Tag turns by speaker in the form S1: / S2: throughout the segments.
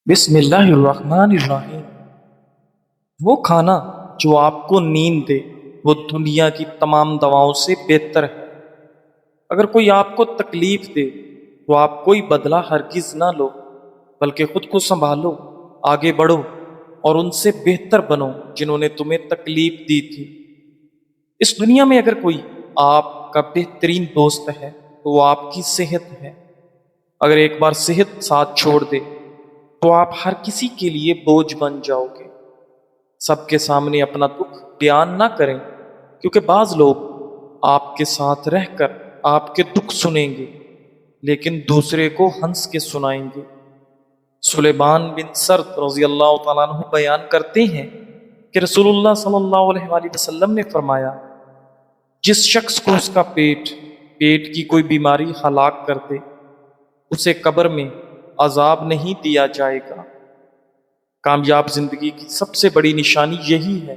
S1: بسم اللہ الرحمن الرحیم۔ وہ کھانا جو آپ کو نیند دے وہ دنیا کی تمام دواؤں سے بہتر ہے۔ اگر کوئی آپ کو تکلیف دے تو آپ کوئی بدلہ ہرگز نہ لو، بلکہ خود کو سنبھالو، آگے بڑھو اور ان سے بہتر بنو جنہوں نے تمہیں تکلیف دی تھی۔ اس دنیا میں اگر کوئی آپ کا بہترین دوست ہے تو وہ آپ کی صحت ہے۔ اگر ایک بار صحت ساتھ چھوڑ دے تو آپ ہر کسی کے لیے بوجھ بن جاؤ گے۔ سب کے سامنے اپنا دکھ بیان نہ کریں، کیونکہ بعض لوگ آپ کے ساتھ رہ کر آپ کے دکھ سنیں گے لیکن دوسرے کو ہنس کے سنائیں گے۔ سلیمان بن سرد رضی اللہ تعالیٰ عنہ بیان کرتے ہیں کہ رسول اللہ صلی اللہ علیہ وآلہ وسلم نے فرمایا، جس شخص کو اس کا پیٹ کی کوئی بیماری ہلاک کر دے اسے قبر میں عذاب نہیں دیا جائے گا۔ کامیاب زندگی کی سب سے بڑی نشانی یہی ہے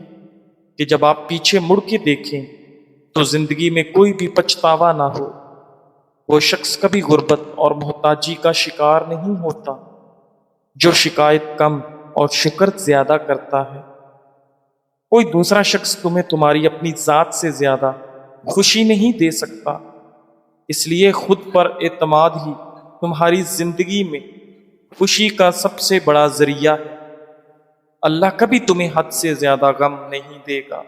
S1: کہ جب آپ پیچھے مڑ کے دیکھیں تو زندگی میں کوئی بھی پچھتاوا نہ ہو۔ وہ شخص کبھی غربت اور محتاجی کا شکار نہیں ہوتا جو شکایت کم اور شکر زیادہ کرتا ہے۔ کوئی دوسرا شخص تمہیں تمہاری اپنی ذات سے زیادہ خوشی نہیں دے سکتا، اس لیے خود پر اعتماد ہی تمہاری زندگی میں خوشی کا سب سے بڑا ذریعہ ہے۔ اللہ کبھی تمہیں حد سے زیادہ غم نہیں دے گا۔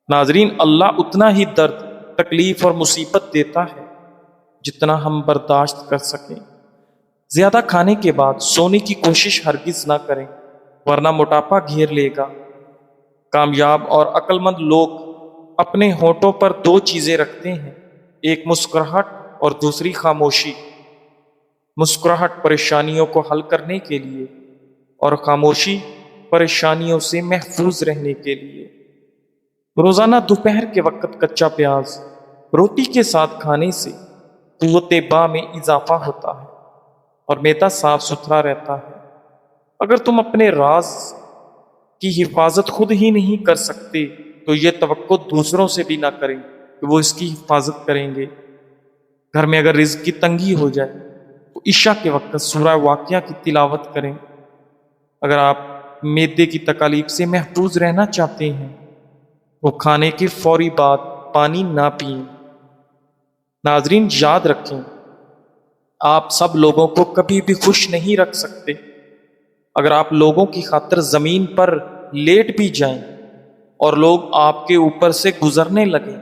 S1: ناظرین، اللہ اتنا ہی درد، تکلیف اور مصیبت دیتا ہے جتنا ہم برداشت کر سکیں۔ زیادہ کھانے کے بعد سونے کی کوشش ہرگز نہ کریں، ورنہ موٹاپا گھیر لے گا۔ کامیاب اور عقل مند لوگ اپنے ہونٹوں پر دو چیزیں رکھتے ہیں، ایک مسکراہٹ اور دوسری خاموشی۔ مسکراہٹ پریشانیوں کو حل کرنے کے لیے اور خاموشی پریشانیوں سے محفوظ رہنے کے لیے۔ روزانہ دوپہر کے وقت کچا پیاز روٹی کے ساتھ کھانے سے قوت باء میں اضافہ ہوتا ہے اور معدہ صاف ستھرا رہتا ہے۔ اگر تم اپنے راز کی حفاظت خود ہی نہیں کر سکتے تو یہ توقع دوسروں سے بھی نہ کریں کہ وہ اس کی حفاظت کریں گے۔ گھر میں اگر رزق کی تنگی ہو جائے تو عشاء کے وقت سورہ واقعہ کی تلاوت کریں۔ اگر آپ معدے کی تکالیف سے محفوظ رہنا چاہتے ہیں تو کھانے کے فوری بعد پانی نہ پئیں۔ ناظرین، یاد رکھیں، آپ سب لوگوں کو کبھی بھی خوش نہیں رکھ سکتے۔ اگر آپ لوگوں کی خاطر زمین پر لیٹ بھی جائیں اور لوگ آپ کے اوپر سے گزرنے لگیں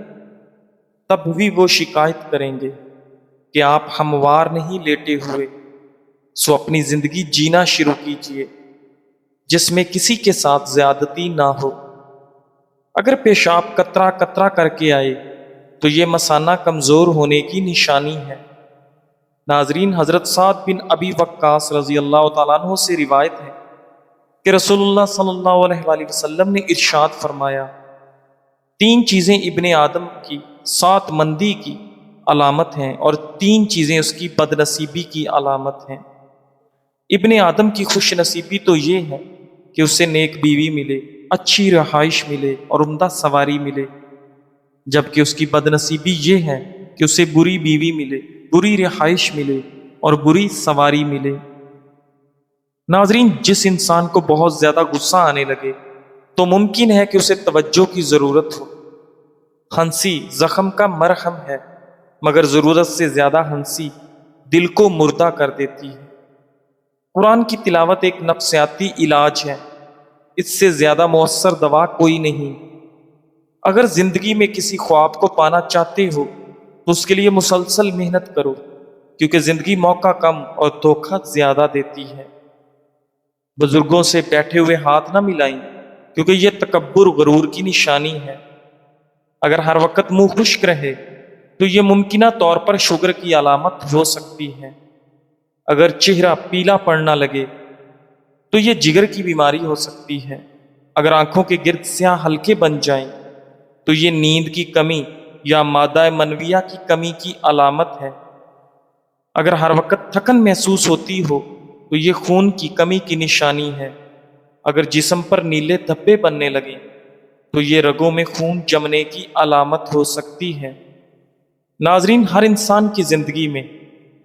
S1: تب بھی وہ شکایت کریں گے کہ آپ ہموار نہیں لیٹے ہوئے۔ سو اپنی زندگی جینا شروع کیجیے جس میں کسی کے ساتھ زیادتی نہ ہو۔ اگر پیشاب قطرہ قطرہ کر کے آئے تو یہ مثانہ کمزور ہونے کی نشانی ہے۔ ناظرین، حضرت سعد بن ابی وقاص رضی اللہ تعالیٰ عنہ سے روایت ہے کہ رسول اللہ صلی اللہ علیہ وآلہ وسلم نے ارشاد فرمایا، تین چیزیں ابن آدم کی سات مندی کی علامت ہیں اور تین چیزیں اس کی بد نصیبی کی علامت ہیں۔ ابن آدم کی خوش نصیبی تو یہ ہے کہ اسے نیک بیوی ملے، اچھی رہائش ملے اور عمدہ سواری ملے، جبکہ اس کی بد نصیبی یہ ہے کہ اسے بری بیوی ملے، بری رہائش ملے اور بری سواری ملے۔ ناظرین، جس انسان کو بہت زیادہ غصہ آنے لگے تو ممکن ہے کہ اسے توجہ کی ضرورت ہو۔ ہنسی زخم کا مرہم ہے، مگر ضرورت سے زیادہ ہنسی دل کو مردہ کر دیتی ہے۔ قرآن کی تلاوت ایک نفسیاتی علاج ہے، اس سے زیادہ مؤثر دوا کوئی نہیں۔ اگر زندگی میں کسی خواب کو پانا چاہتے ہو تو اس کے لیے مسلسل محنت کرو، کیونکہ زندگی موقع کم اور دھوکہ زیادہ دیتی ہے۔ بزرگوں سے بیٹھے ہوئے ہاتھ نہ ملائیں، کیونکہ یہ تکبر غرور کی نشانی ہے۔ اگر ہر وقت منہ خشک رہے تو یہ ممکنہ طور پر شوگر کی علامت ہو سکتی ہے۔ اگر چہرہ پیلا پڑنا لگے تو یہ جگر کی بیماری ہو سکتی ہے۔ اگر آنکھوں کے گرد سیاہ حلقے بن جائیں تو یہ نیند کی کمی یا مادہ منویہ کی کمی کی علامت ہے۔ اگر ہر وقت تھکن محسوس ہوتی ہو تو یہ خون کی کمی کی نشانی ہے۔ اگر جسم پر نیلے دھبے بننے لگیں تو یہ رگوں میں خون جمنے کی علامت ہو سکتی ہے۔ ناظرین، ہر انسان کی زندگی میں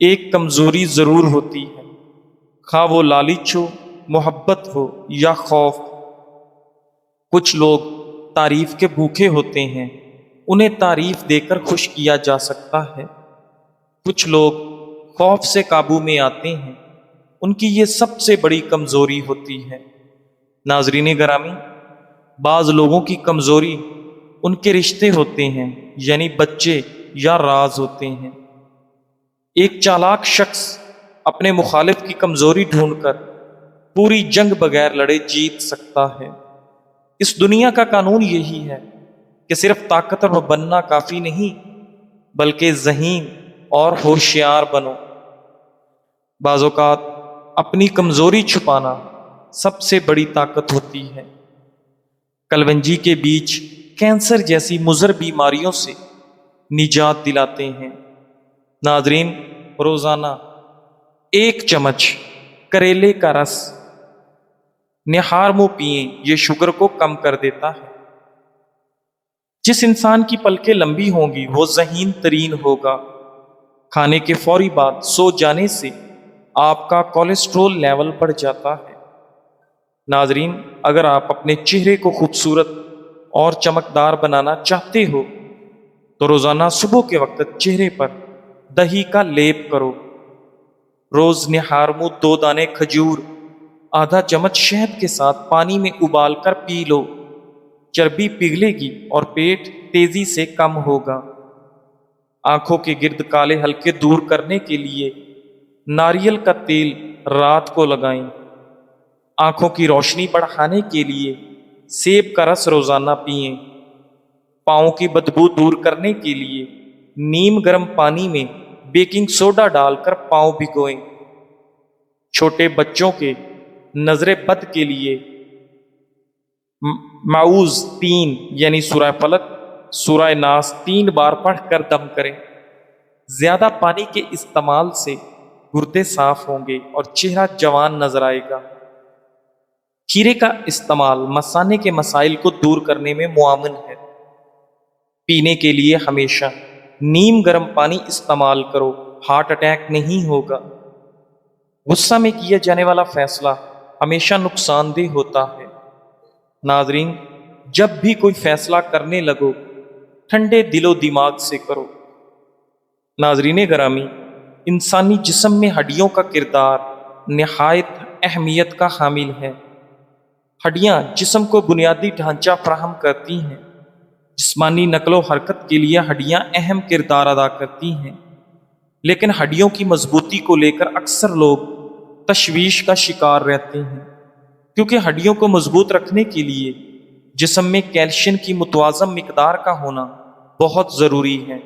S1: ایک کمزوری ضرور ہوتی ہے، خواہ وہ لالچ ہو، محبت ہو یا خوف۔ کچھ لوگ تعریف کے بھوکے ہوتے ہیں، انہیں تعریف دے کر خوش کیا جا سکتا ہے۔ کچھ لوگ خوف سے قابو میں آتے ہیں، ان کی یہ سب سے بڑی کمزوری ہوتی ہے۔ ناظرین گرامی، بعض لوگوں کی کمزوری ان کے رشتے ہوتے ہیں، یعنی بچے یا راز ہوتے ہیں۔ ایک چالاک شخص اپنے مخالف کی کمزوری ڈھونڈ کر پوری جنگ بغیر لڑے جیت سکتا ہے۔ اس دنیا کا قانون یہی ہے کہ صرف طاقتور بننا کافی نہیں، بلکہ ذہین اور ہوشیار بنو۔ بعض اوقات اپنی کمزوری چھپانا سب سے بڑی طاقت ہوتی ہے۔ کلونجی کے بیج کینسر جیسی مضر بیماریوں سے نجات دلاتے ہیں۔ ناظرین، روزانہ 1 چمچ کریلے کا رس نہار منہ پئیں، یہ شوگر کو کم کر دیتا ہے۔ جس انسان کی پلکیں لمبی ہوں گی وہ ذہین ترین ہوگا۔ کھانے کے فوری بعد سو جانے سے آپ کا کولیسٹرول لیول بڑھ جاتا ہے۔ ناظرین، اگر آپ اپنے چہرے کو خوبصورت اور چمکدار بنانا چاہتے ہو تو روزانہ صبح کے وقت چہرے پر دہی کا لیپ کرو۔ روز نہار منہ 2 دانے کھجور آدھا چمچ شہد کے ساتھ پانی میں ابال کر پی لو۔ چربی پگھلے گی اور پیٹ تیزی سے کم ہوگا۔ آنکھوں کے گرد کالے حلقے دور کرنے کے لیے ناریل کا تیل رات کو لگائیں۔ آنکھوں کی روشنی بڑھانے کے لیے سیب کا رس روزانہ پئیں۔ پاؤں کی بدبو دور کرنے کے لیے نیم گرم پانی میں بیکنگ سوڈا ڈال کر پاؤں بھگوئیں۔ چھوٹے بچوں کے نظر بد کے لیے معوذ 3 یعنی سورہ فلق، سورہ ناس 3 بار پڑھ کر دم کریں۔ زیادہ پانی کے استعمال سے گردے صاف ہوں گے اور چہرہ جوان نظر آئے گا۔ کھیرے کا استعمال مثانے کے مسائل کو دور کرنے میں معاون ہے۔ پینے کے لیے ہمیشہ نیم گرم پانی استعمال کرو، ہارٹ اٹیک نہیں ہوگا۔ غصہ میں کیا جانے والا فیصلہ ہمیشہ نقصان دہ ہوتا ہے۔ ناظرین، جب بھی کوئی فیصلہ کرنے لگو ٹھنڈے دل و دماغ سے کرو۔ ناظرین گرامی، انسانی جسم میں ہڈیوں کا کردار نہایت اہمیت کا حامل ہے۔ ہڈیاں جسم کو بنیادی ڈھانچہ فراہم کرتی ہیں۔ جسمانی نقل و حرکت کے لیے ہڈیاں اہم کردار ادا کرتی ہیں، لیکن ہڈیوں کی مضبوطی کو لے کر اکثر لوگ تشویش کا شکار رہتے ہیں، کیونکہ ہڈیوں کو مضبوط رکھنے کے لیے جسم میں کیلشیم کی متوازن مقدار کا ہونا بہت ضروری ہے۔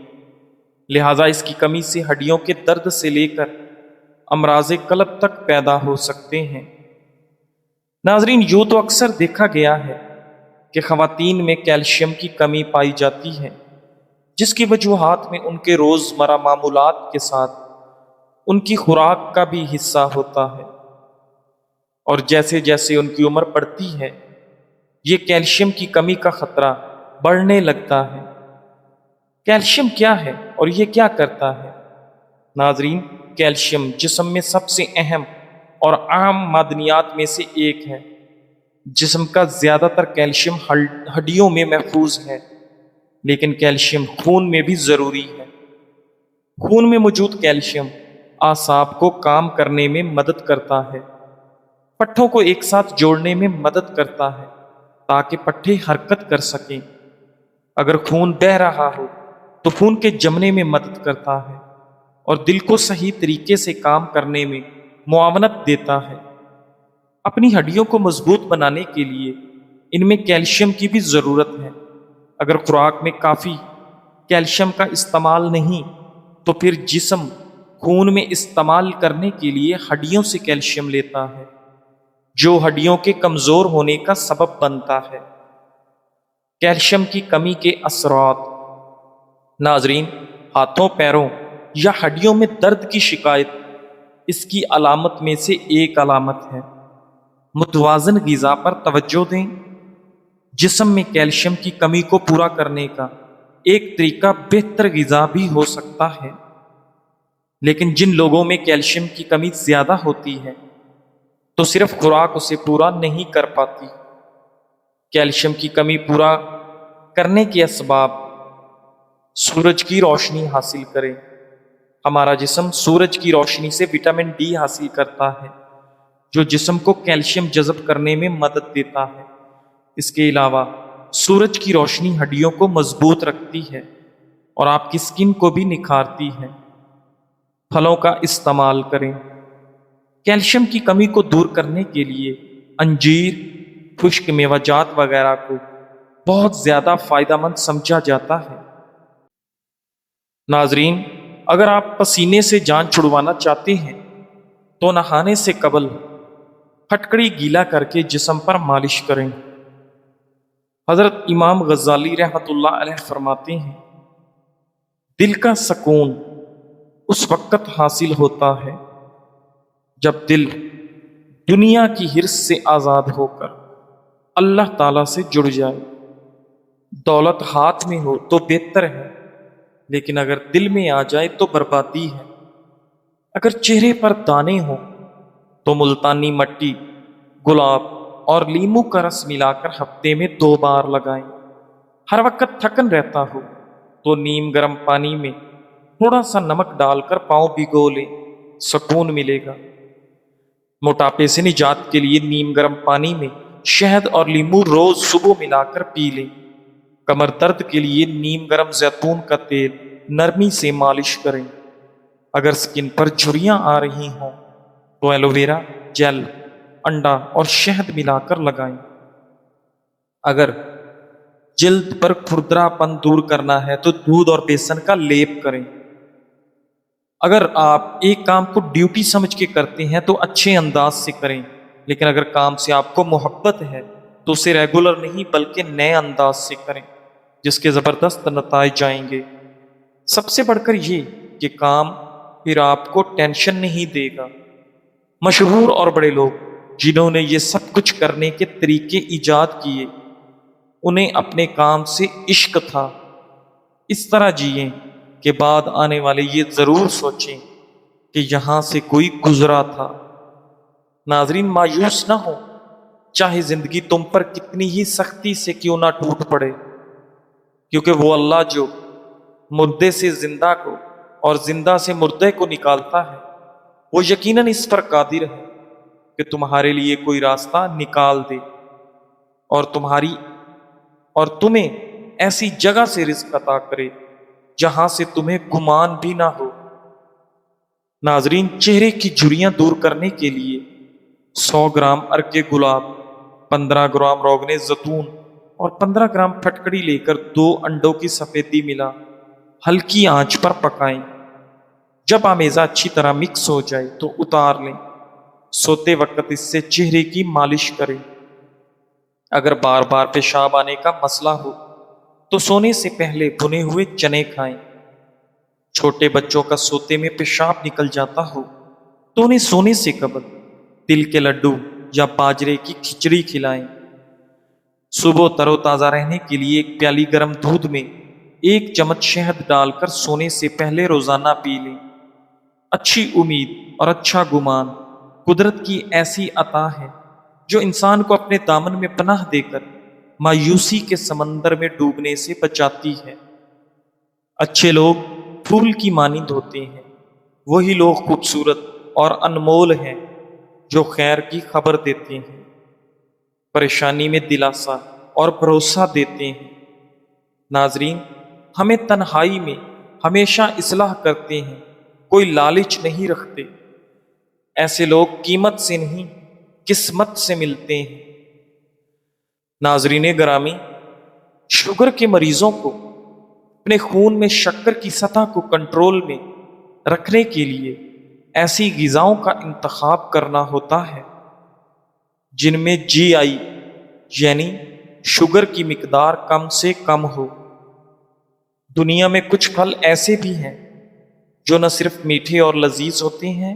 S1: لہذا اس کی کمی سے ہڈیوں کے درد سے لے کر امراض قلب تک پیدا ہو سکتے ہیں۔ ناظرین، یوں تو اکثر دیکھا گیا ہے کہ خواتین میں کیلشیم کی کمی پائی جاتی ہے، جس کی وجوہات میں ان کے روزمرہ معمولات کے ساتھ ان کی خوراک کا بھی حصہ ہوتا ہے، اور جیسے جیسے ان کی عمر بڑھتی ہے یہ کیلشیم کی کمی کا خطرہ بڑھنے لگتا ہے۔ کیلشیم کیا ہے اور یہ کیا کرتا ہے؟ ناظرین، کیلشیم جسم میں سب سے اہم اور عام معدنیات میں سے ایک ہے۔ جسم کا زیادہ تر کیلشیم ہڈیوں میں محفوظ ہے، لیکن کیلشیم خون میں بھی ضروری ہے۔ خون میں موجود کیلشیم اعصاب کو کام کرنے میں مدد کرتا ہے، پٹھوں کو ایک ساتھ جوڑنے میں مدد کرتا ہے تاکہ پٹھے حرکت کر سکیں۔ اگر خون بہہ رہا ہو تو خون کے جمنے میں مدد کرتا ہے اور دل کو صحیح طریقے سے کام کرنے میں معاونت دیتا ہے۔ اپنی ہڈیوں کو مضبوط بنانے کے لیے ان میں کیلشیم کی بھی ضرورت ہے۔ اگر خوراک میں کافی کیلشیم کا استعمال نہیں تو پھر جسم خون میں استعمال کرنے کے لیے ہڈیوں سے کیلشیم لیتا ہے، جو ہڈیوں کے کمزور ہونے کا سبب بنتا ہے۔ کیلشیم کی کمی کے اثرات۔ ناظرین، ہاتھوں، پیروں یا ہڈیوں میں درد کی شکایت اس کی علامت میں سے ایک علامت ہے۔ متوازن غذا پر توجہ دیں۔ جسم میں کیلشیم کی کمی کو پورا کرنے کا ایک طریقہ بہتر غذا بھی ہو سکتا ہے، لیکن جن لوگوں میں کیلشیم کی کمی زیادہ ہوتی ہے تو صرف خوراک اسے پورا نہیں کر پاتی۔ کیلشیم کی کمی پورا کرنے کے اسباب: سورج کی روشنی حاصل کریں۔ ہمارا جسم سورج کی روشنی سے وٹامن ڈی حاصل کرتا ہے، جو جسم کو کیلشیم جذب کرنے میں مدد دیتا ہے۔ اس کے علاوہ سورج کی روشنی ہڈیوں کو مضبوط رکھتی ہے اور آپ کی سکن کو بھی نکھارتی ہے۔ پھلوں کا استعمال کریں۔ کیلشیم کی کمی کو دور کرنے کے لیے انجیر، خشک میوہ جات وغیرہ کو بہت زیادہ فائدہ مند سمجھا جاتا ہے۔ ناظرین، اگر آپ پسینے سے جان چھڑوانا چاہتے ہیں تو نہانے سے قبل پھٹکڑی گیلا کر کے جسم پر مالش کریں۔ حضرت امام غزالی رحمۃ اللہ علیہ فرماتے ہیں، دل کا سکون اس وقت حاصل ہوتا ہے جب دل دنیا کی حرص سے آزاد ہو کر اللہ تعالیٰ سے جڑ جائے۔ دولت ہاتھ میں ہو تو بہتر ہے، لیکن اگر دل میں آ جائے تو بربادی ہے۔ اگر چہرے پر دانے ہوں تو ملتانی مٹی، گلاب اور لیمو کا رس ملا کر ہفتے میں 2 بار لگائیں۔ ہر وقت تھکن رہتا ہو تو نیم گرم پانی میں تھوڑا سا نمک ڈال کر پاؤں بھگو لیں، سکون ملے گا۔ موٹاپے سے نجات کے لیے نیم گرم پانی میں شہد اور لیمو روز صبح ملا کر پی لیں۔ کمر درد کے لیے نیم گرم زیتون کا تیل نرمی سے مالش کریں۔ اگر سکن پر جھریاں آ رہی ہوں تو ایلو ویرا جیل، انڈا اور شہد ملا کر لگائیں۔ اگر جلد پر کھردرا پن دور کرنا ہے تو دودھ اور بیسن کا لیپ کریں۔ اگر آپ ایک کام کو ڈیوٹی سمجھ کے کرتے ہیں تو اچھے انداز سے کریں، لیکن اگر کام سے آپ کو محبت ہے تو اسے ریگولر نہیں بلکہ نئے انداز سے کریں، جس کے زبردست نتائج جائیں گے۔ سب سے بڑھ کر یہ کہ کام پھر آپ کو ٹینشن نہیں دے گا۔ مشہور اور بڑے لوگ جنہوں نے یہ سب کچھ کرنے کے طریقے ایجاد کیے، انہیں اپنے کام سے عشق تھا۔ اس طرح جئیں کہ بعد آنے والے یہ ضرور سوچیں کہ یہاں سے کوئی گزرا تھا۔ ناظرین، مایوس نہ ہو، چاہے زندگی تم پر کتنی ہی سختی سے کیوں نہ ٹوٹ پڑے، کیونکہ وہ اللہ جو مردے سے زندہ کو اور زندہ سے مردے کو نکالتا ہے، وہ یقیناً اس پر قادر ہے کہ تمہارے لیے کوئی راستہ نکال دے اور تمہیں ایسی جگہ سے رزق عطا کرے جہاں سے تمہیں گمان بھی نہ ہو۔ ناظرین، چہرے کی جھریاں دور کرنے کے لیے 100 گرام ارک گلاب، 15 گرام روغن زیتون اور 15 گرام پھٹکڑی لے کر 2 انڈوں کی سفیدی ملا ہلکی آنچ پر پکائیں۔ جب آمیزہ اچھی طرح مکس ہو جائے تو اتار لیں۔ سوتے وقت اس سے چہرے کی مالش کریں۔ اگر بار بار پیشاب آنے کا مسئلہ ہو تو سونے سے پہلے بھنے ہوئے چنے کھائیں۔ چھوٹے بچوں کا سوتے میں پیشاب نکل جاتا ہو تو انہیں سونے سے قبل تل کے لڈو یا باجرے کی کھچڑی کھلائیں۔ صبح تر و تازہ رہنے کے لیے 1 پیالی گرم دودھ میں 1 چمچ شہد ڈال کر سونے سے پہلے روزانہ پی لیں۔ اچھی امید اور اچھا گمان قدرت کی ایسی عطا ہے جو انسان کو اپنے دامن میں پناہ دے کر مایوسی کے سمندر میں ڈوبنے سے بچاتی ہے۔ اچھے لوگ پھول کی مانند ہوتے ہیں، وہی لوگ خوبصورت اور انمول ہیں جو خیر کی خبر دیتے ہیں، پریشانی میں دلاسا اور بھروسہ دیتے ہیں۔ ناظرین، ہمیں تنہائی میں ہمیشہ اصلاح کرتے ہیں، کوئی لالچ نہیں رکھتے۔ ایسے لوگ قیمت سے نہیں قسمت سے ملتے ہیں۔ ناظرین گرامی، شوگر کے مریضوں کو اپنے خون میں شکر کی سطح کو کنٹرول میں رکھنے کے لیے ایسی غذاؤں کا انتخاب کرنا ہوتا ہے جن میں GI یعنی شوگر کی مقدار کم سے کم ہو۔ دنیا میں کچھ پھل ایسے بھی ہیں جو نہ صرف میٹھے اور لذیذ ہوتے ہیں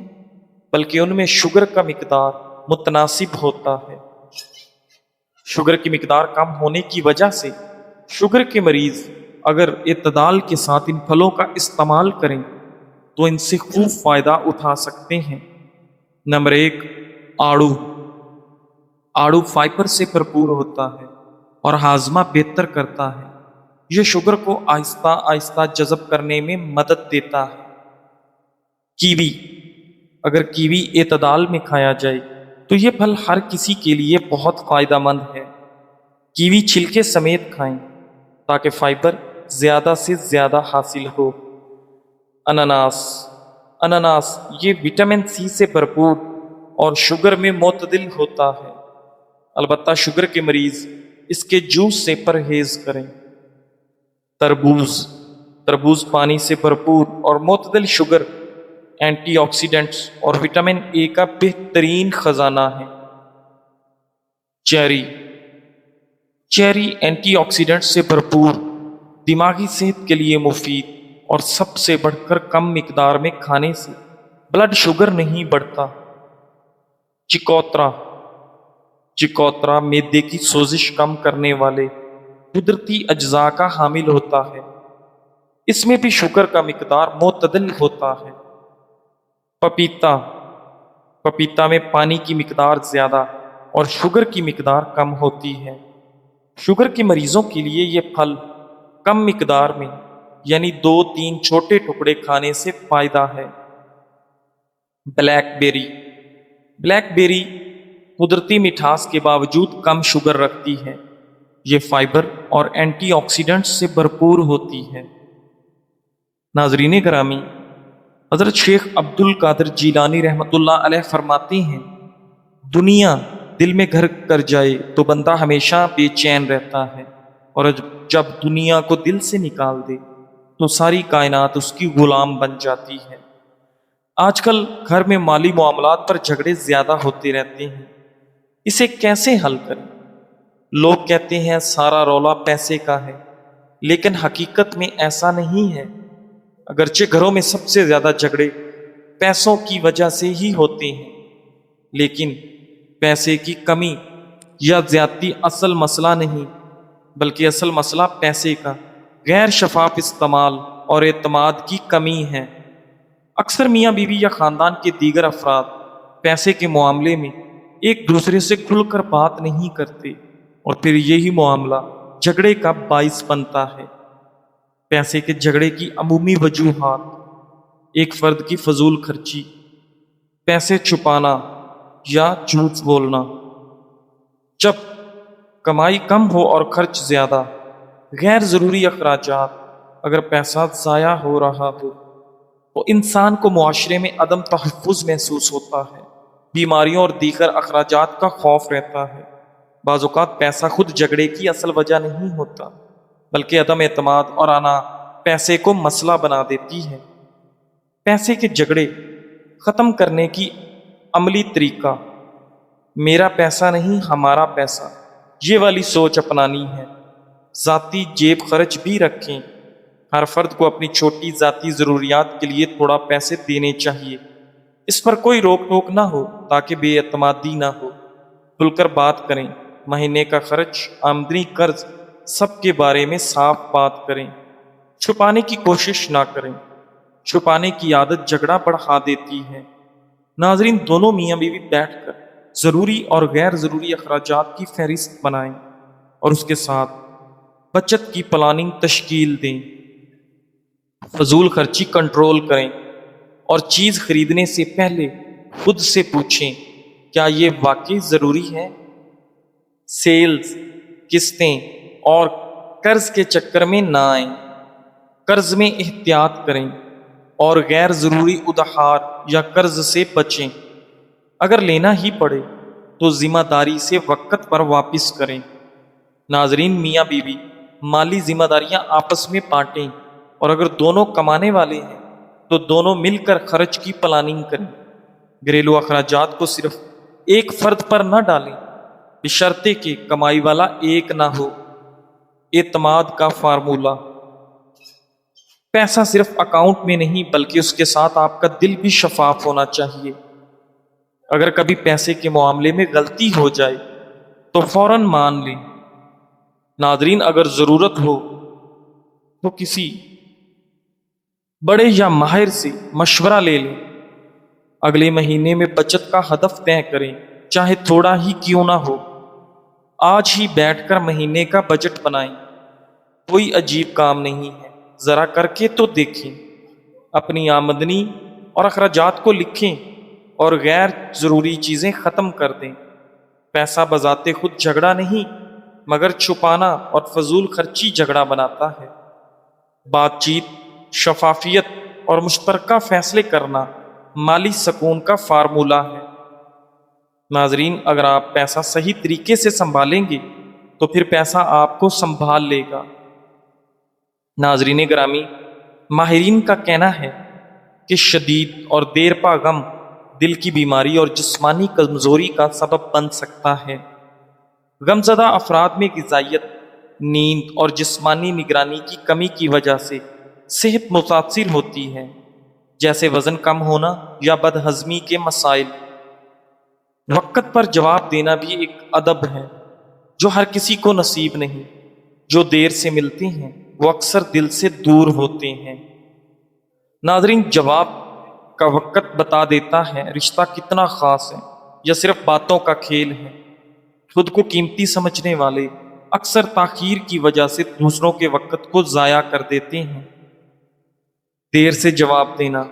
S1: بلکہ ان میں شوگر کا مقدار متناسب ہوتا ہے۔ شوگر کی مقدار کم ہونے کی وجہ سے شوگر کے مریض اگر اعتدال کے ساتھ ان پھلوں کا استعمال کریں تو ان سے خوب فائدہ اٹھا سکتے ہیں۔ نمبر 1، آڑو۔ آڑو فائبر سے بھرپور ہوتا ہے اور ہاضمہ بہتر کرتا ہے۔ یہ شوگر کو آہستہ آہستہ جذب کرنے میں مدد دیتا ہے۔ کیوی، اگر کیوی اعتدال میں کھایا جائے تو یہ پھل ہر کسی کے لیے بہت فائدہ مند ہے۔ کیوی چھلکے سمیت کھائیں تاکہ فائبر زیادہ سے زیادہ حاصل ہو۔ اناناس، اناناس یہ وٹامن سی سے بھرپور اور شوگر میں معتدل ہوتا ہے، البتہ شوگر کے مریض اس کے جوس سے پرہیز کریں۔ تربوز، تربوز پانی سے بھرپور اور معتدل شوگر، اینٹی آکسیڈنٹس اور وٹامن اے کا بہترین خزانہ ہے۔ چیری، چیری اینٹی آکسیڈنٹس سے بھرپور، دماغی صحت کے لیے مفید اور سب سے بڑھ کر کم مقدار میں کھانے سے بلڈ شوگر نہیں بڑھتا۔ چکوترا، چکوترا معدے کی سوزش کم کرنے والے قدرتی اجزاء کا حامل ہوتا ہے۔ اس میں بھی شوگر کا مقدار معتدل ہوتا ہے۔ پپیتا، پپیتا میں پانی کی مقدار زیادہ اور شوگر کی مقدار کم ہوتی ہے۔ شوگر کے مریضوں کے لیے یہ پھل کم مقدار میں یعنی 2-3 چھوٹے ٹکڑے کھانے سے فائدہ ہے۔ بلیک بیری، بلیک بیری قدرتی مٹھاس کے باوجود کم شوگر رکھتی ہے۔ یہ فائبر اور اینٹی آکسیڈنٹس سے بھرپور ہوتی ہے۔ ناظرین گرامی، حضرت شیخ عبد القادر جیلانی رحمۃ اللہ علیہ فرماتے ہیں، دنیا دل میں گھر کر جائے تو بندہ ہمیشہ بے چین رہتا ہے، اور جب دنیا کو دل سے نکال دے تو ساری کائنات اس کی غلام بن جاتی ہے۔ آج کل گھر میں مالی معاملات پر جھگڑے زیادہ ہوتے رہتے ہیں، اسے کیسے حل کریں؟ لوگ کہتے ہیں سارا رولا پیسے کا ہے، لیکن حقیقت میں ایسا نہیں ہے۔ اگرچہ گھروں میں سب سے زیادہ جھگڑے پیسوں کی وجہ سے ہی ہوتے ہیں، لیکن پیسے کی کمی یا زیادتی اصل مسئلہ نہیں، بلکہ اصل مسئلہ پیسے کا غیر شفاف استعمال اور اعتماد کی کمی ہے۔ اکثر میاں بیوی یا خاندان کے دیگر افراد پیسے کے معاملے میں ایک دوسرے سے کھل کر بات نہیں کرتے، اور پھر یہی معاملہ جھگڑے کا باعث بنتا ہے۔ پیسے کے جھگڑے کی عمومی وجوہات: ایک فرد کی فضول خرچی، پیسے چھپانا یا جھوٹ بولنا، جب کمائی کم ہو اور خرچ زیادہ، غیر ضروری اخراجات، اگر پیسہ ضائع ہو رہا ہو تو انسان کو معاشرے میں عدم تحفظ محسوس ہوتا ہے، بیماریوں اور دیگر اخراجات کا خوف رہتا ہے۔ بعض اوقات پیسہ خود جھگڑے کی اصل وجہ نہیں ہوتا، بلکہ عدم اعتماد اور انا پیسے کو مسئلہ بنا دیتی ہے۔ پیسے کے جھگڑے ختم کرنے کی عملی طریقہ: میرا پیسہ نہیں ہمارا پیسہ، یہ والی سوچ اپنانی ہے۔ ذاتی جیب خرچ بھی رکھیں، ہر فرد کو اپنی چھوٹی ذاتی ضروریات کے لیے تھوڑا پیسے دینے چاہیے، اس پر کوئی روک ٹوک نہ ہو تاکہ بے اعتمادی نہ ہو۔ کھل کر بات کریں، مہینے کا خرچ، آمدنی، قرض، سب کے بارے میں صاف بات کریں۔ چھپانے کی کوشش نہ کریں، چھپانے کی عادت جھگڑا بڑھا دیتی ہے۔ ناظرین، دونوں میاں بیوی بیٹھ کر ضروری اور غیر ضروری اخراجات کی فہرست بنائیں اور اس کے ساتھ بچت کی پلاننگ تشکیل دیں۔ فضول خرچی کنٹرول کریں اور چیز خریدنے سے پہلے خود سے پوچھیں، کیا یہ واقعی ضروری ہے؟ سیلز، قسطیں اور قرض کے چکر میں نہ آئیں۔ قرض میں احتیاط کریں اور غیر ضروری ادھار یا قرض سے بچیں۔ اگر لینا ہی پڑے تو ذمہ داری سے وقت پر واپس کریں۔ ناظرین، میاں بیوی مالی ذمہ داریاں آپس میں بانٹیں، اور اگر دونوں کمانے والے ہیں تو دونوں مل کر خرچ کی پلاننگ کریں۔ گھریلو اخراجات کو صرف ایک فرد پر نہ ڈالیں، بشرطے کہ کمائی والا ایک نہ ہو۔ اعتماد کا فارمولہ: پیسہ صرف اکاؤنٹ میں نہیں بلکہ اس کے ساتھ آپ کا دل بھی شفاف ہونا چاہیے۔ اگر کبھی پیسے کے معاملے میں غلطی ہو جائے تو فوراً مان لیں۔ ناظرین، اگر ضرورت ہو تو کسی بڑے یا ماہر سے مشورہ لے لیں۔ اگلے مہینے میں بچت کا ہدف طے کریں، چاہے تھوڑا ہی کیوں نہ ہو، آج ہی بیٹھ کر مہینے کا بجٹ بنائیں۔ کوئی عجیب کام نہیں ہے، ذرا کر کے تو دیکھیں۔ اپنی آمدنی اور اخراجات کو لکھیں اور غیر ضروری چیزیں ختم کر دیں۔ پیسہ بذات خود جھگڑا نہیں، مگر چھپانا اور فضول خرچی جھگڑا بناتا ہے۔ بات چیت، شفافیت اور مشترکہ فیصلے کرنا مالی سکون کا فارمولہ ہے۔ ناظرین، اگر آپ پیسہ صحیح طریقے سے سنبھالیں گے تو پھر پیسہ آپ کو سنبھال لے گا۔ ناظرین گرامی، ماہرین کا کہنا ہے کہ شدید اور دیر پا غم دل کی بیماری اور جسمانی کمزوری کا سبب بن سکتا ہے۔ غم زدہ افراد میں غذائیت، نیند اور جسمانی نگرانی کی کمی کی وجہ سے صحت متاثر ہوتی ہے، جیسے وزن کم ہونا یا بد ہضمی کے مسائل۔ وقت پر جواب دینا بھی ایک ادب ہے جو ہر کسی کو نصیب نہیں۔ جو دیر سے ملتے ہیں وہ اکثر دل سے دور ہوتے ہیں۔ ناظرین، جواب کا وقت بتا دیتا ہے رشتہ کتنا خاص ہے یا صرف باتوں کا کھیل ہے۔ خود کو قیمتی سمجھنے والے اکثر تاخیر کی وجہ سے دوسروں کے وقت کو ضائع کر دیتے ہیں۔ دیر سے جواب دینا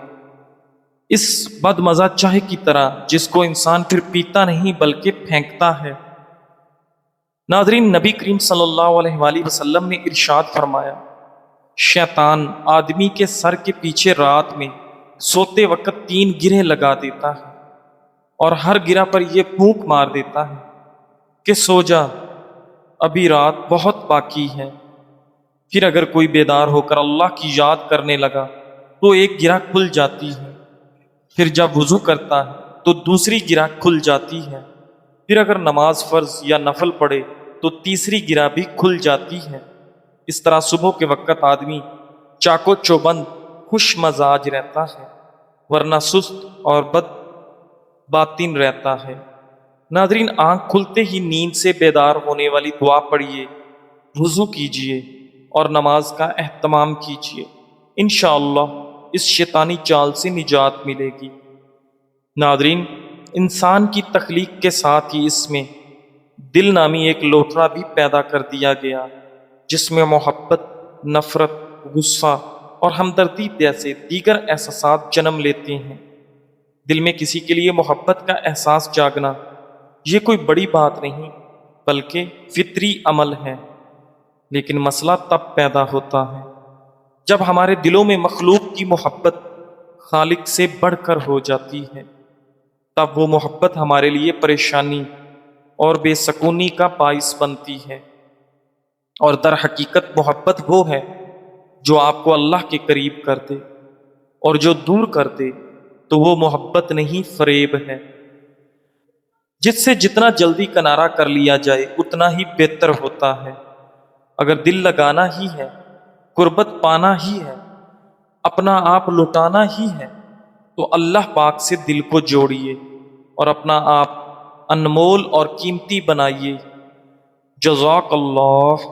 S1: اس بد مزہ چائے کی طرح جس کو انسان پھر پیتا نہیں بلکہ پھینکتا ہے۔ ناظرین، نبی کریم صلی اللہ علیہ وآلہ وسلم نے ارشاد فرمایا، شیطان آدمی کے سر کے پیچھے رات میں سوتے وقت 3 گرہیں لگا دیتا ہے اور ہر گرہ پر یہ پھونک مار دیتا ہے کہ سو جا، ابھی رات بہت باقی ہے۔ پھر اگر کوئی بیدار ہو کر اللہ کی یاد کرنے لگا تو ایک گرہ کھل جاتی ہے، پھر جب وضو کرتا ہے تو دوسری گرہ کھل جاتی ہے، پھر اگر نماز فرض یا نفل پڑھے تو تیسری گرہ بھی کھل جاتی ہے۔ اس طرح صبح کے وقت آدمی چاکو چوبند خوش مزاج رہتا ہے، ورنہ سست اور بد باطن رہتا ہے۔ ناظرین، آنکھ کھلتے ہی نیند سے بیدار ہونے والی دعا پڑھیے، وضو کیجیے اور نماز کا اہتمام کیجیے۔ انشاءاللہ اس شیطانی چال سے نجات ملے گی۔ ناظرین، انسان کی تخلیق کے ساتھ ہی اس میں دل نامی ایک لوٹرا بھی پیدا کر دیا گیا، جس میں محبت، نفرت، غصہ اور ہمدردی جیسے دیگر احساسات جنم لیتے ہیں۔ دل میں کسی کے لیے محبت کا احساس جاگنا یہ کوئی بڑی بات نہیں بلکہ فطری عمل ہے، لیکن مسئلہ تب پیدا ہوتا ہے جب ہمارے دلوں میں مخلوق کی محبت خالق سے بڑھ کر ہو جاتی ہے۔ تب وہ محبت ہمارے لیے پریشانی اور بے سکونی کا باعث بنتی ہے، اور در حقیقت محبت وہ ہے جو آپ کو اللہ کے قریب کر دے، اور جو دور کر دے تو وہ محبت نہیں، فریب ہے، جس سے جتنا جلدی کنارہ کر لیا جائے اتنا ہی بہتر ہوتا ہے۔ اگر دل لگانا ہی ہے، قربت پانا ہی ہے، اپنا آپ لٹانا ہی ہے تو اللہ پاک سے دل کو جوڑیے اور اپنا آپ انمول اور قیمتی بنائیے۔ جزاک اللہ۔